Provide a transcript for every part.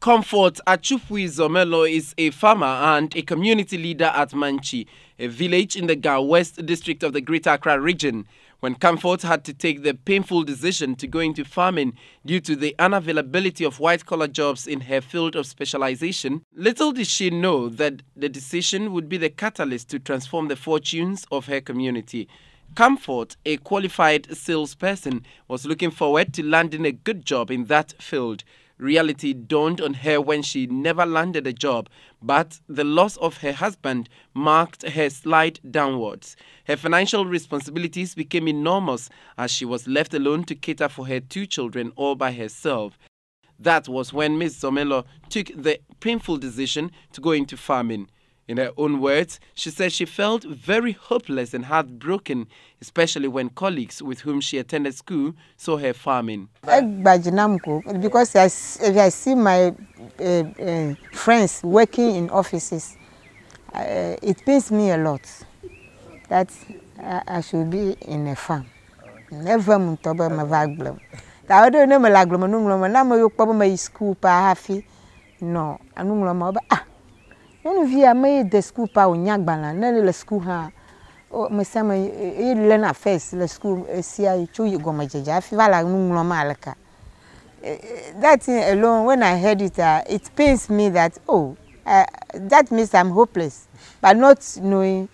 Comfort Makafui Zimrani is a farmer and a community leader at Manchi, a village in the Ga West district of the Greater Accra region. When Comfort had to take the painful decision to go into farming due to the unavailability of white-collar jobs in her field of specialization, little did she know that the decision would be the catalyst to transform the fortunes of her community. Comfort, a qualified salesperson, was looking forward to landing a good job in that field. Reality dawned on her when she never landed a job, but the loss of her husband marked her slide downwards. Her financial responsibilities became enormous as she was left alone to cater for her 2 children all by herself. That was when Ms. Zimrani took the painful decision to go into farming. In her own words, she said she felt very hopeless and heartbroken, especially when colleagues with whom she attended school saw her farming. Because I see my friends working in offices, it pains me a lot that I should be in a farm. Never muntoba my vaglum. I don't know my laglum, no school pa happy. No, I know one of you made the school power Yagbana, nearly school ha. Oh, my summer, you learn at first, the school, see, I chew you go my judge. I feel like Malaka. That alone, when I heard it, it pains me that, that means I'm hopeless, but not knowing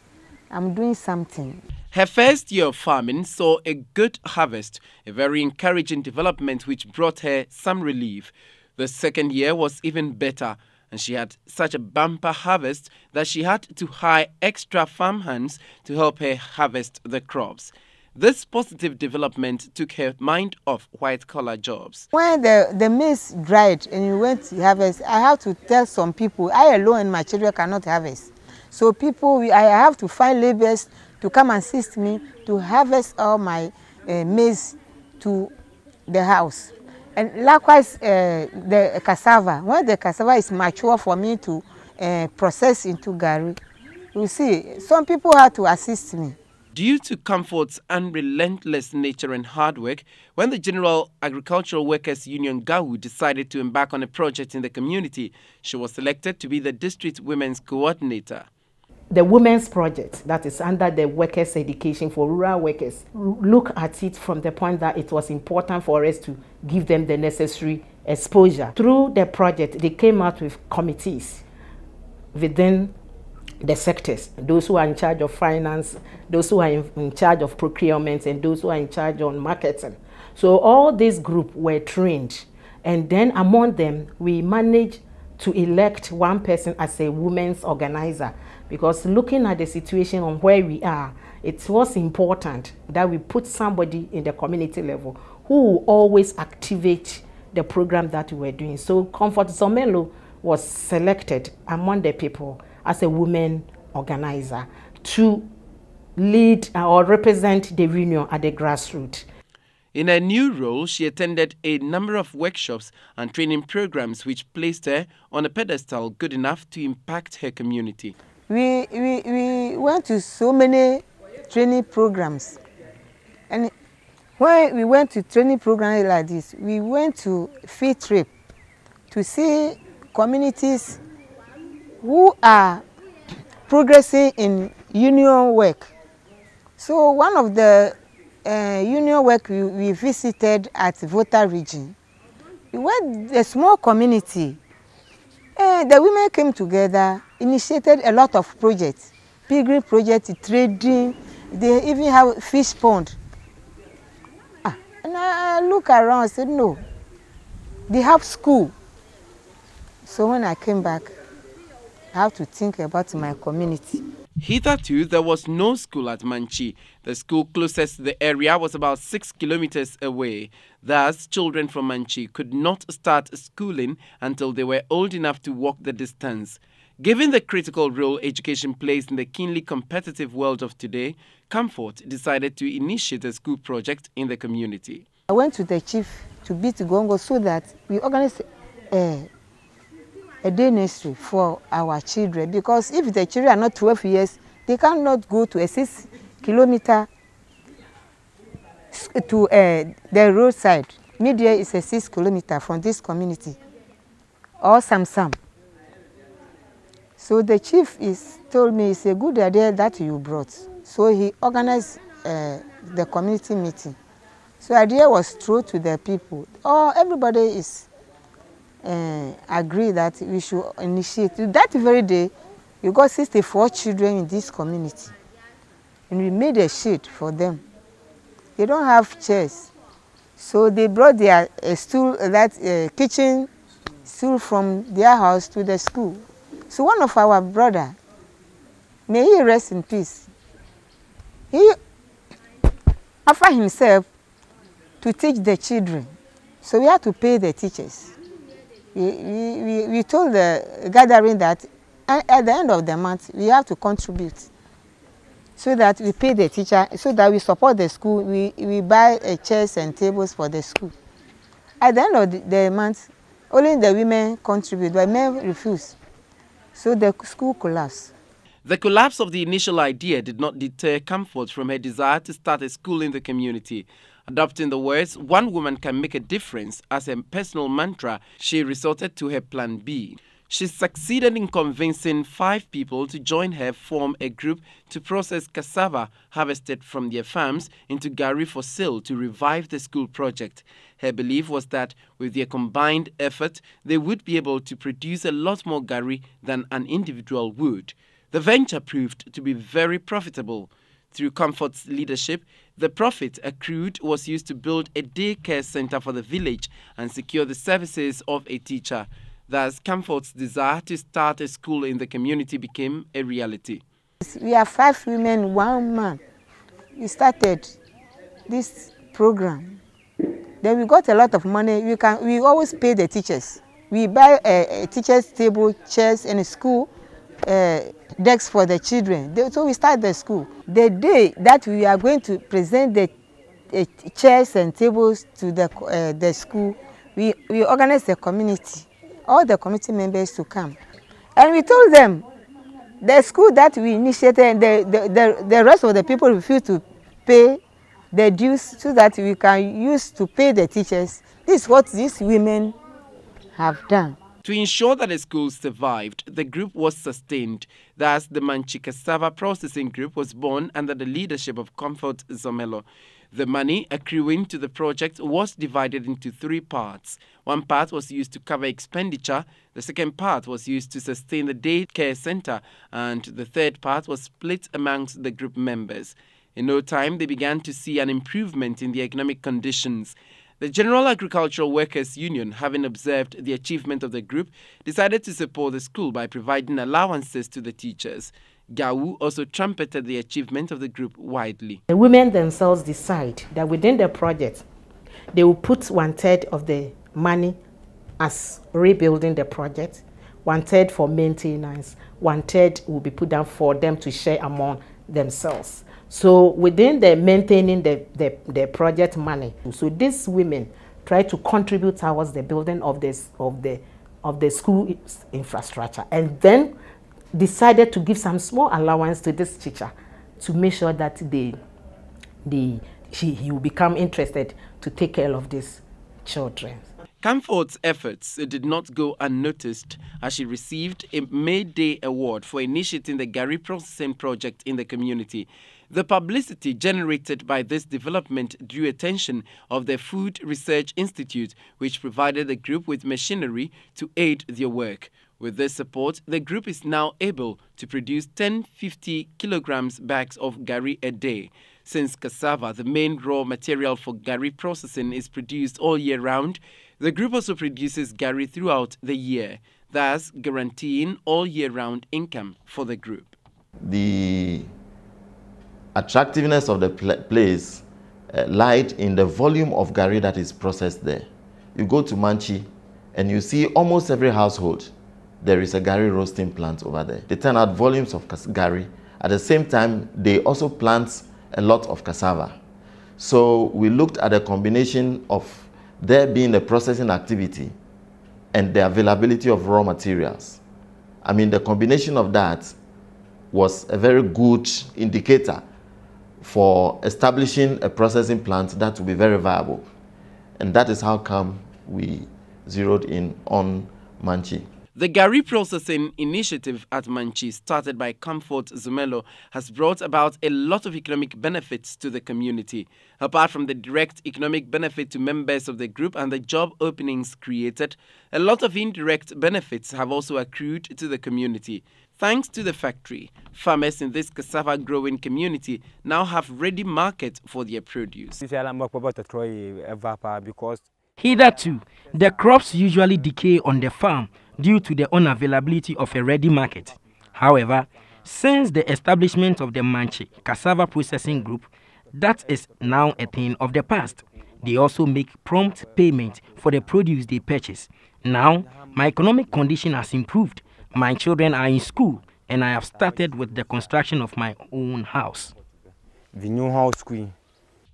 I'm doing something. Her first year of farming saw a good harvest, a very encouraging development which brought her some relief. The second year was even better, and she had such a bumper harvest that she had to hire extra farmhands to help her harvest the crops. This positive development took her mind off white-collar jobs. When the maize dried and you went to harvest, I have to tell some people, I alone and my children cannot harvest. So I have to find laborers to come and assist me to harvest all my maize to the house. And likewise, the cassava, when the cassava is mature for me to process into gari, you see, some people had to assist me. Due to Comfort's unrelentless nature and hard work, when the General Agricultural Workers Union GAU decided to embark on a project in the community, she was selected to be the district women's coordinator. The women's project that is under the workers' education for rural workers, look at it from the point that it was important for us to give them the necessary exposure. Through the project, they came out with committees within the sectors, those who are in charge of finance, those who are in charge of procurement, and those who are in charge on marketing. So all these groups were trained, and then among them, we managed to elect one person as a women's organizer. Because looking at the situation on where we are, it was important that we put somebody in the community level who will always activate the program that we were doing. So Comfort Zimrani was selected among the people as a women organizer to lead or represent the union at the grassroots. In her new role, she attended a number of workshops and training programs which placed her on a pedestal good enough to impact her community. We went to so many training programs, and when we went to training programs like this, we went to field trip to see communities who are progressing in union work. So one of the union work we visited at Volta region, we went a small community. The women came together, initiated a lot of projects, pilgrim project, trading. They even have fish pond. And I look around and said, no, they have school. So when I came back, I have to think about my community. Hitherto, there was no school at Manchi. The school closest to the area was about 6 kilometers away. Thus, children from Manchi could not start schooling until they were old enough to walk the distance. Given the critical role education plays in the keenly competitive world of today, Comfort decided to initiate a school project in the community. I went to the chief to beat Gongo so that we organized a day nursery for our children, because if the children are not 12 years, they cannot go to a 6 kilometer to the roadside. Media is a 6 kilometer from this community. or Sam. So the chief told me it's a good idea that you brought. So he organized the community meeting. So the idea was thrown to the people. Everybody is agree that we should initiate. That very day, we got 64 children in this community. And we made a shade for them. They don't have chairs. So they brought their stool, kitchen stool from their house to the school. So one of our brother, may he rest in peace, he offered himself to teach the children. So we had to pay the teachers. We told the gathering that at the end of the month, we have to contribute so that we pay the teacher, so that we support the school. We buy chairs and tables for the school. At the end of the month, only the women contribute, but men refuse. So the school collapsed. The collapse of the initial idea did not deter Comfort from her desire to start a school in the community. Adopting the words, "one woman can make a difference," as a personal mantra, she resorted to her plan B. She succeeded in convincing 5 people to join her form a group to process cassava harvested from their farms into gari for sale to revive the school project. Her belief was that with their combined effort, they would be able to produce a lot more gari than an individual would. The venture proved to be very profitable. Through Comfort's leadership, the profit accrued was used to build a daycare center for the village and secure the services of a teacher. Thus, Comfort's desire to start a school in the community became a reality. We are 5 women, 1 man. We started this program. Then we got a lot of money. We always pay the teachers. We buy a teacher's table, chairs, and a school desks for the children. So we start the school. The day that we are going to present the chairs and tables to the school, we organize the community, all the community members to come. And we told them, the school that we initiated, the rest of the people refused to pay the dues so that we can use to pay the teachers. This is what these women have done. To ensure that the school survived, the group was sustained. Thus, the Manchi Cassava Processing Group was born under the leadership of Comfort Zomelo. The money accruing to the project was divided into 3 parts. 1 part was used to cover expenditure, the second part was used to sustain the daycare center, and the third part was split amongst the group members. In no time, they began to see an improvement in the economic conditions. The General Agricultural Workers Union, having observed the achievement of the group, decided to support the school by providing allowances to the teachers. Gawu also trumpeted the achievement of the group widely. The women themselves decide that within the project, they will put 1/3 of the money as rebuilding the project, 1/3 for maintenance, 1/3 will be put down for them to share among themselves. So within the maintaining the project money, so these women try to contribute towards the building of the school infrastructure, and then decided to give some small allowance to this teacher to make sure that he will become interested to take care of these children. Comfort's efforts did not go unnoticed as she received a May Day Award for initiating the gari processing project in the community. The publicity generated by this development drew attention of the Food Research Institute, which provided the group with machinery to aid their work. With this support, the group is now able to produce 10-50 kilograms bags of gari a day. Since cassava, the main raw material for gari processing, is produced all year round, the group also produces gari throughout the year, thus guaranteeing all year-round income for the group. The attractiveness of the place lied in the volume of gari that is processed there. You go to Manchi and you see almost every household there is a gari roasting plant over there. They turn out volumes of gari. At the same time, they also plant a lot of cassava. So we looked at a combination of there being a processing activity and the availability of raw materials. I mean, the combination of that was a very good indicator for establishing a processing plant that will be very viable. And that is how come we zeroed in on Manchi. The Gari processing initiative at Manchi, started by Comfort Zumelo, has brought about a lot of economic benefits to the community. Apart from the direct economic benefit to members of the group and the job openings created, a lot of indirect benefits have also accrued to the community. Thanks to the factory, farmers in this cassava growing community now have ready market for their produce. Hitherto, the crops usually decay on the farm due to the unavailability of a ready market. However, since the establishment of the Manchi Cassava Processing Group, that is now a thing of the past. They also make prompt payment for the produce they purchase. Now, my economic condition has improved. My children are in school, and I have started with the construction of my own house. The new house queen.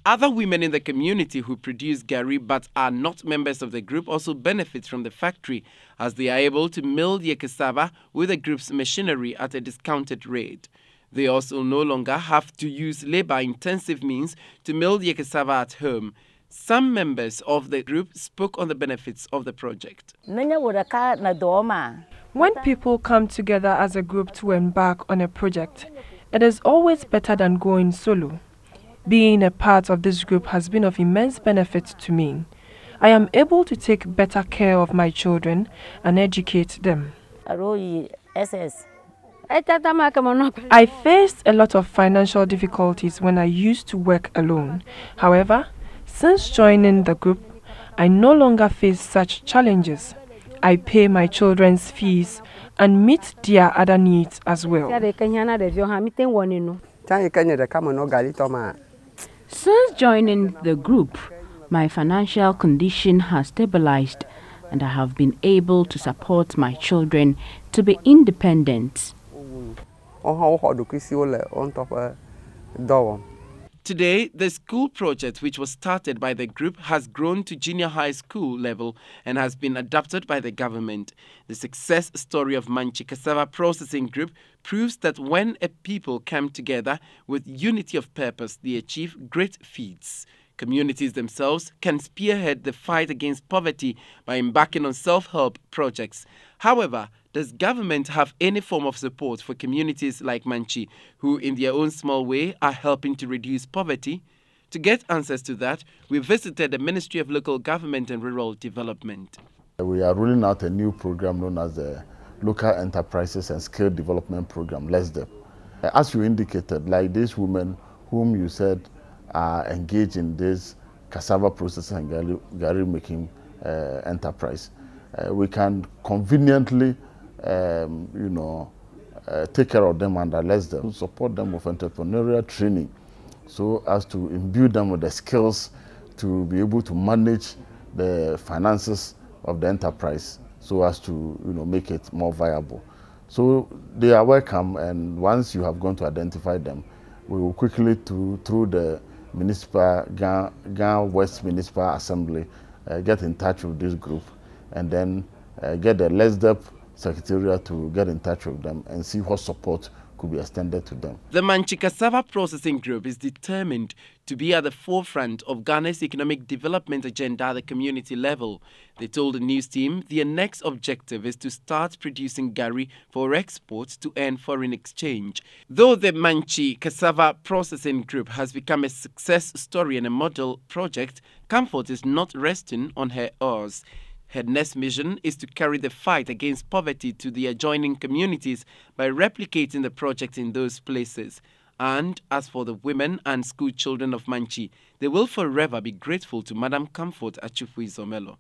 Other women in the community who produce gari but are not members of the group also benefit from the factory, as they are able to mill their cassava with the group's machinery at a discounted rate. They also no longer have to use labor-intensive means to mill their cassava at home. Some members of the group spoke on the benefits of the project. When people come together as a group to embark on a project, it is always better than going solo. Being a part of this group has been of immense benefit to me. I am able to take better care of my children and educate them. I faced a lot of financial difficulties when I used to work alone. However, since joining the group, I no longer face such challenges. I pay my children's fees and meet their other needs as well. Since joining the group, my financial condition has stabilized and I have been able to support my children to be independent. Today, the school project, which was started by the group, has grown to junior high school level and has been adopted by the government. The success story of Manchi Cassava Processing Group proves that when a people come together with unity of purpose, they achieve great feats. Communities themselves can spearhead the fight against poverty by embarking on self-help projects. However, does government have any form of support for communities like Manchi, who in their own small way are helping to reduce poverty? To get answers to that, we visited the Ministry of Local Government and Rural Development. We are rolling out a new program known as the Local Enterprises and Skill Development Program, LESDEP. As you indicated, like these women whom you said are engaged in this cassava processing and gari making enterprise, we can conveniently take care of them under LESDEP, support them with entrepreneurial training so as to imbue them with the skills to be able to manage the finances of the enterprise so as to make it more viable. So they are welcome, and once you have gone to identify them, we will quickly through the municipal Ghana West Municipal Assembly get in touch with this group and then get the LESDEP Secretariat to get in touch with them and see what support could be extended to them. The Manchi Cassava Processing Group is determined to be at the forefront of Ghana's economic development agenda at the community level. They told the news team their next objective is to start producing gari for exports to earn foreign exchange. Though the Manchi Cassava Processing Group has become a success story and a model project, Comfort is not resting on her oars. Her next mission is to carry the fight against poverty to the adjoining communities by replicating the project in those places. And as for the women and school children of Manchi, they will forever be grateful to Madam Comfort Makafui Zimrani.